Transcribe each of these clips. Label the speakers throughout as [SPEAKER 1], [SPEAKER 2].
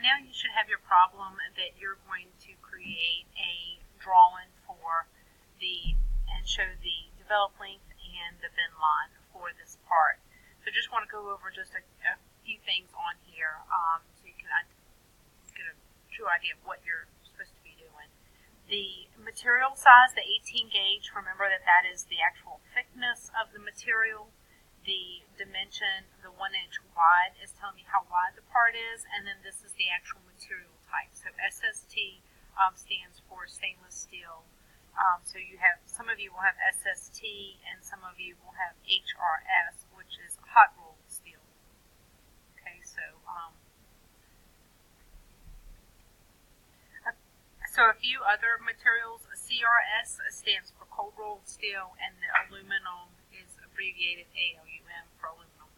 [SPEAKER 1] now you should have your problem that you're going to create a drawing for and show the develop length and the bend line for this part. So just want to go over just a few things on here so you can get a true idea of what you're supposed to be doing. The material size, the 18 gauge, remember that is the actual thickness of the material. The dimension, the 1 inch wide, is telling me how wide the part is, and then this is the actual material type. So SST stands for stainless steel. So you have, some of you will have SST, and some of you will have HRS, which is hot rolled steel. Okay, so a few other materials. CRS stands for cold rolled steel, and the aluminum is abbreviated ALUM for aluminum.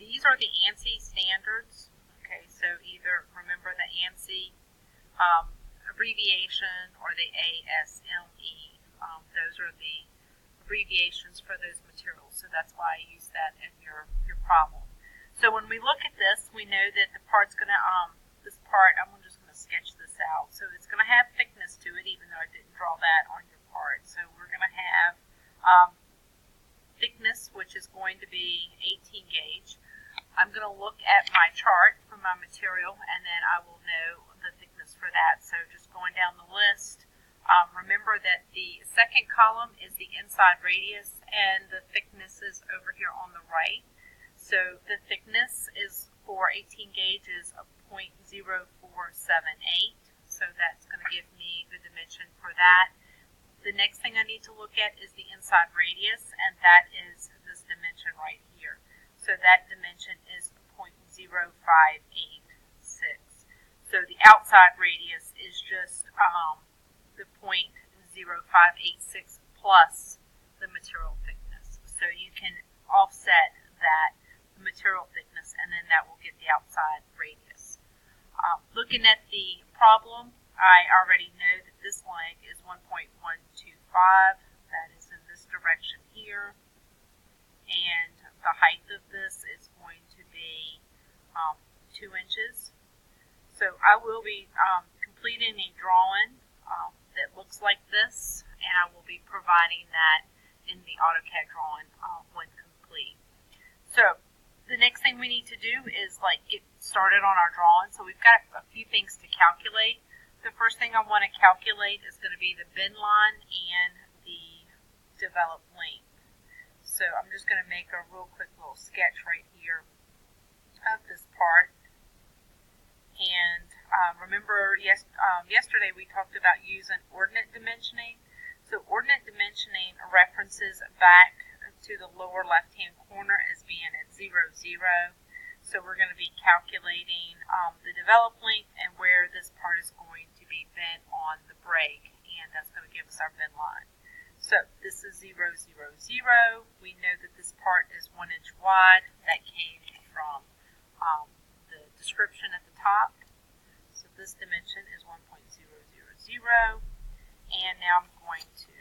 [SPEAKER 1] These are the ANSI standards. Okay, so either remember the ANSI abbreviation or the ASME. Those are the abbreviations for those materials. So that's why I use that in your problem. So when we look at this, we know that the part's going to, this part, I'm just going to sketch this out. So it's going to have thickness to it, even though I didn't draw that on your part. So we're going to have thickness, which is going to be 18 gauge. I'm going to look at my chart for my material, and then I will know the thickness for that. So just going down the list, remember that the second column is the inside radius, and the thickness is over here on the right. So the thickness is for 18 gauge is 0.0478. So that's going to give me the dimension for that. The next thing I need to look at is the inside radius, and that is this dimension right here. So that dimension is 0.0586. So the outside radius is just the 0.0586 plus the material thickness. So you can offset that material thickness, and then that will get the outside radius. Looking at the problem, I already know that this leg is 1.125. That is in this direction here. And the height of this is going to be 2 inches. So I will be completing a drawing that looks like this, and I will be providing that in the AutoCAD drawing when complete. So the next thing we need to do is get started on our drawing. So we've got a few things to calculate. The first thing I want to calculate is going to be the bend line and the develop length. So I'm just going to make a real quick little sketch right here of this part. And remember, yesterday we talked about using ordinate dimensioning. So ordinate dimensioning references back to the lower left-hand corner as being at 0, 0. So we're going to be calculating the develop length and where this part is going to be bent on the break, and that's going to give us our bend line. So this is 0, 0, 0. We know that this part is 1 inch wide. That came from the description at the top. So this dimension is 1.000. And now I'm going to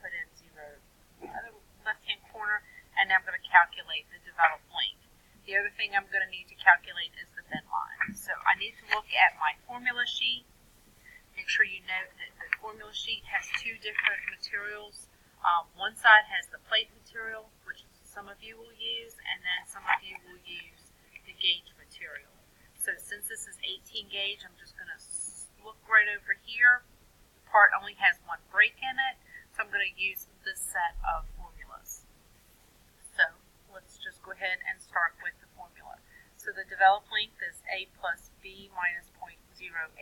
[SPEAKER 1] put in 0 in the left-hand corner, and now I'm going to calculate the develop length. The other thing I'm going to need to calculate is the bend line. So I need to look at my formula sheet. Make sure you note that the formula sheet has 2 different materials. One side has the plate material, which some of you will use, and then some of you will use the gauge material. So since this is 18 gauge, I'm just going to look right over here. The part only has 1 break in it, so I'm going to use this set of formulas. So let's just go ahead and start with the formula. So the develop length is A plus B minus 0.085.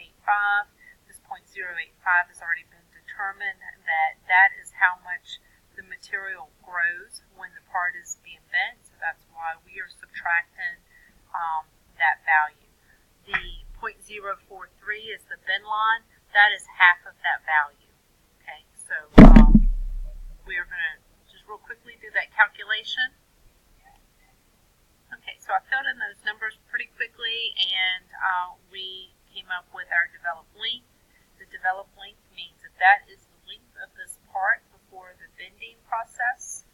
[SPEAKER 1] This 0.085 has already been determined. That is how much the material grows when the part is being bent. So that's why we are subtracting that value. The 0.043 is the bend line. That is half of that value. Okay, so we are going to just real quickly do that calculation. Okay, so I filled in those numbers pretty quickly, and we came up with our develop length. The develop length means that is the length of this part before the bending process,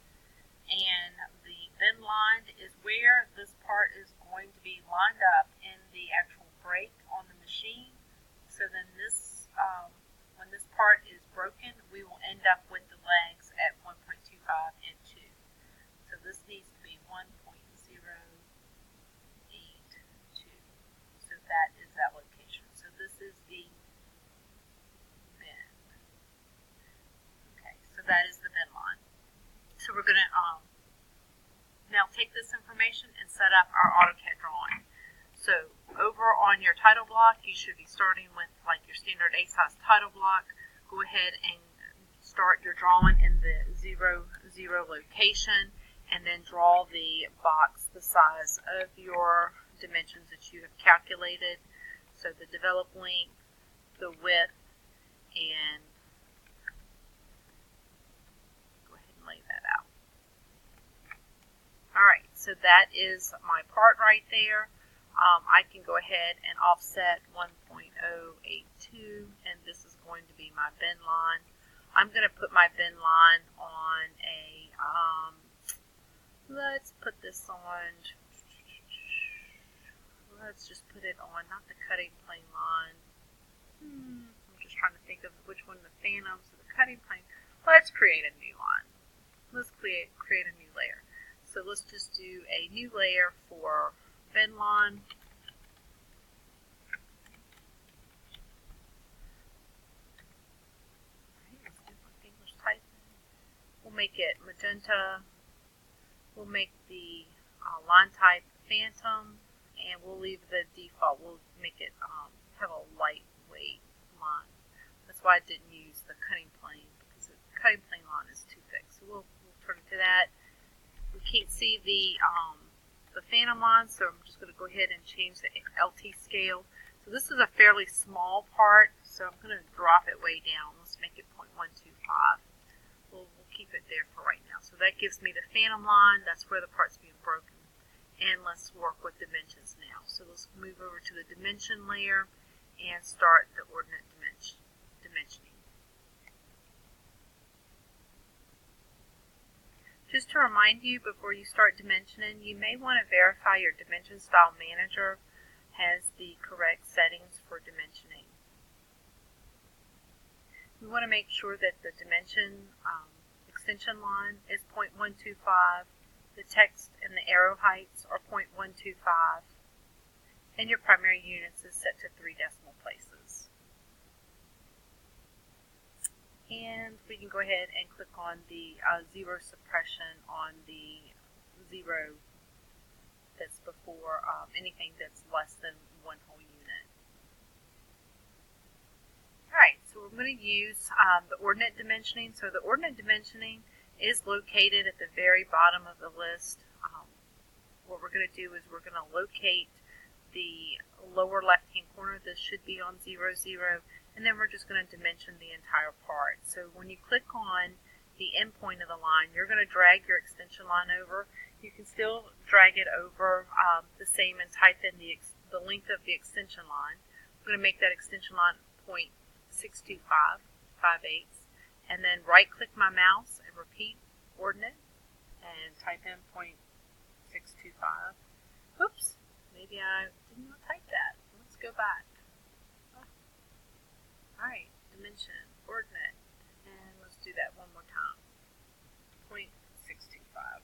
[SPEAKER 1] and the bend line is where this part is going to be lined up in the actual break on the machine. So then this, when this part is broken, we will end up with the legs at 1.25 and 2. So this needs to be 1.082. So that is that location. So this is the bend. Okay, so that is the bend line. So we're going to now take this information and set up our AutoCAD drawing. So over on your title block, you should be starting with like your standard A-size title block. Go ahead and start your drawing in the 0, 0 location, and then draw the box the size of your dimensions that you have calculated. So the developed length, the width, and go ahead and lay that out. Alright, so that is my part right there. I can go ahead and offset 1.082, and this is going to be my bend line. I'm going to put my bend line on a, let's put this on, let's just put it on, not the cutting plane line. I'm just trying to think of which one the phantoms or the cutting plane. Let's create a new line. Let's create a new layer. So let's just do a new layer for bend line. Let's do English typing. We'll make it magenta. We'll make the line type phantom, and we'll leave the default. We'll make it have a lightweight line. That's why I didn't use the cutting plane, because the cutting plane line is too thick. So we'll turn it to that. We can't see the phantom line, so I'm just going to go ahead and change the LT scale. So this is a fairly small part, so I'm going to drop it way down. Let's make it 0.125. We'll keep it there for right now. So that gives me the phantom line. That's where the part's being broken. And let's work with dimensions now. So let's move over to the dimension layer and start the ordinate dimensioning. Just to remind you, before you start dimensioning, you may want to verify your Dimension Style Manager has the correct settings for dimensioning. We want to make sure that the dimension extension line is 0.125, the text and the arrow heights are 0.125, and your primary units is set to 3 decimal places. And we can go ahead and click on the zero suppression on the 0 that's before anything that's less than 1 whole unit. Alright, so we're going to use the Ordinate Dimensioning. So the Ordinate Dimensioning is located at the very bottom of the list. What we're going to do is we're going to locate the lower left hand corner. This should be on 0, 0. And then we're just going to dimension the entire part. So when you click on the end point of the line, you're going to drag your extension line over. You can still drag it over the same and type in the length of the extension line. I'm going to make that extension line 0.625, 5/8, and then right click my mouse and repeat Ordinate and type in 0.625. Oops, maybe I did not type that. Let's go back. Alright, dimension, ordinate, and let's do that one more time. 0.625.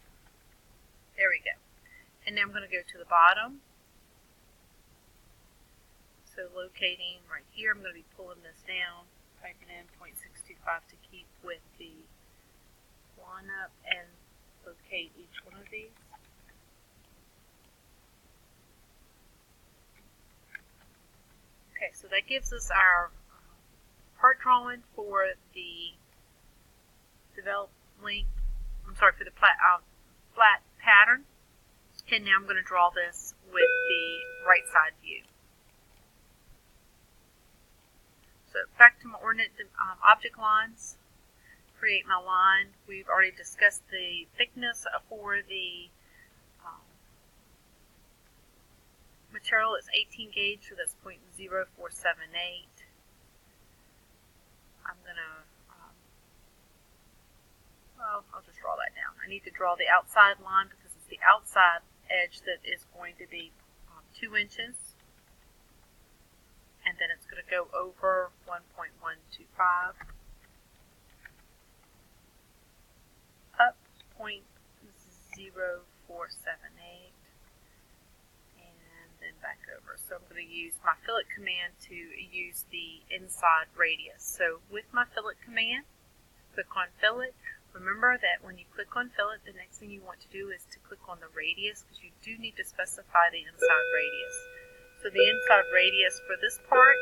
[SPEAKER 1] There we go. And now I'm going to go to the bottom. So locating right here, I'm going to be pulling this down, typing in 0.625 to keep with the line up, and locate each one of these. Okay, so that gives us our part drawing for the developed length, for the flat pattern. And now I'm going to draw this with the right side view. So back to my ordinate object lines, create my line. We've already discussed the thickness for the material. It's 18 gauge, so that's 0.0478. I'm going to, I'll just draw that down. I need to draw the outside line because it's the outside edge that is going to be 2 inches. and then it's going to go over 1.125 up 0.0478 and then back over. So I'm going to use my fillet command to use the inside radius. So with my fillet command, click on fillet. Remember that when you click on fillet, the next thing you want to do is to click on the radius, because you do need to specify the inside radius. So the inside radius for this part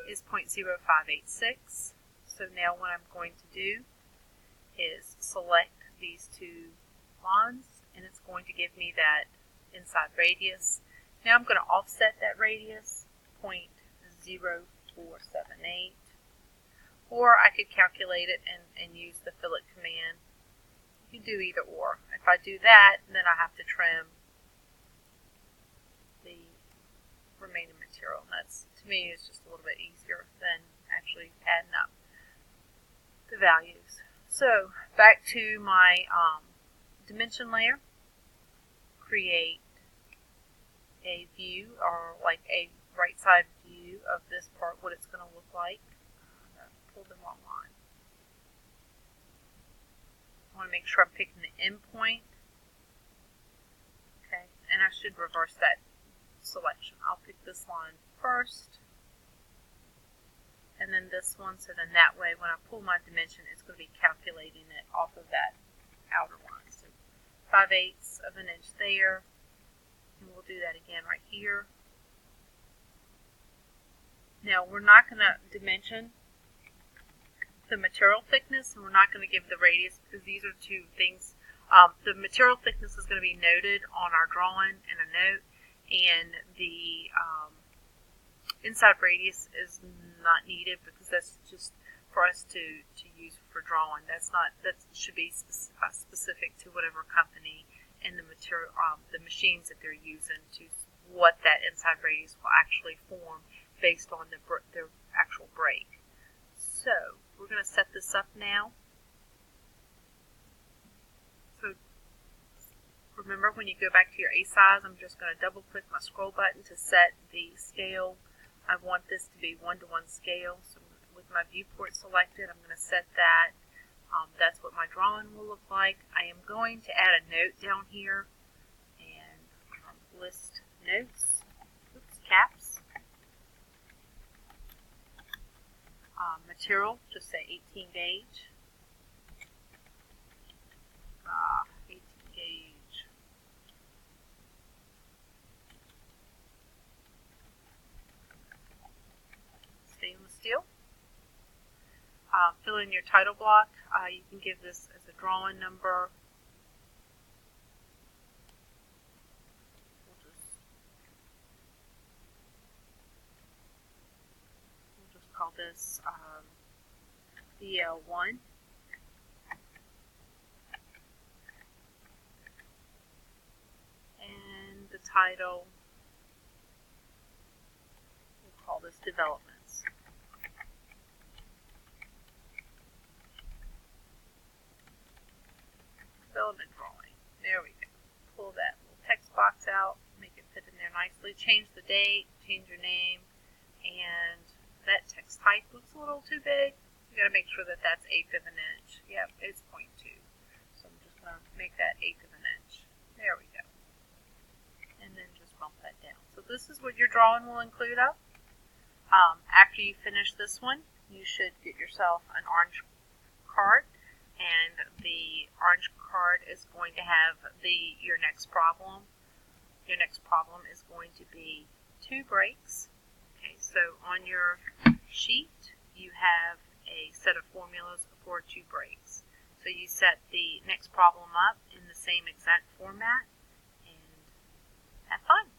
[SPEAKER 1] is 0.0586. So now what I'm going to do is select these two lines, and it's going to give me that inside radius. Now I'm going to offset that radius 0.0478, or I could calculate it and use the fillet command. You can do either or. If I do that, then I have to trim the remaining material, and that's, to me, is just a little bit easier than actually adding up the values. So back to my dimension layer, create a view, or like a right side view of this part, what it's going to look like. Pull the wrong line. I want to make sure I'm picking the end point. Okay, and I should reverse that selection. I'll pick this line first, and then this one, so then that way when I pull my dimension, it's going to be calculating it off of that outer line. So 5/8 of an inch there, and we'll do that again right here. Now we're not going to dimension the material thickness, and we're not going to give the radius, because these are two things. The material thickness is going to be noted on our drawing in a note, and the inside radius is not needed, because that's just for us to use for drawing. That should be specific to whatever company and the material, the machines that they're using, to what that inside radius will actually form based on their actual break. So we're going to set this up now. So remember, when you go back to your A size, I'm just going to double click my scroll button to set the scale. I want this to be 1:1 scale. So with my viewport selected, I'm going to set that. That's what my drawing will look like. I am going to add a note down here and list notes, caps. Material, just say 18 gauge. 18 gauge. Stainless steel. Fill in your title block. You can give this as a drawing number. We'll just call this BL1. And the title, we'll call this Developments. Development drawing. There we go. Pull that little text box out, make it fit in there nicely. Change the date, change your name, and that text height looks a little too big. You got to make sure that that's 1/8 of an inch. Yep, it's 0.2. So I'm just going to make that 1/8 of an inch. There we go. And then just bump that down. So this is what your drawing will include up. After you finish this one, you should get yourself an orange card, and the orange card is going to have your next problem. Your next problem is going to be 2 breaks. Okay, so on your sheet, you have a set of formulas for 2 breaks. So you set the next problem up in the same exact format, and have fun.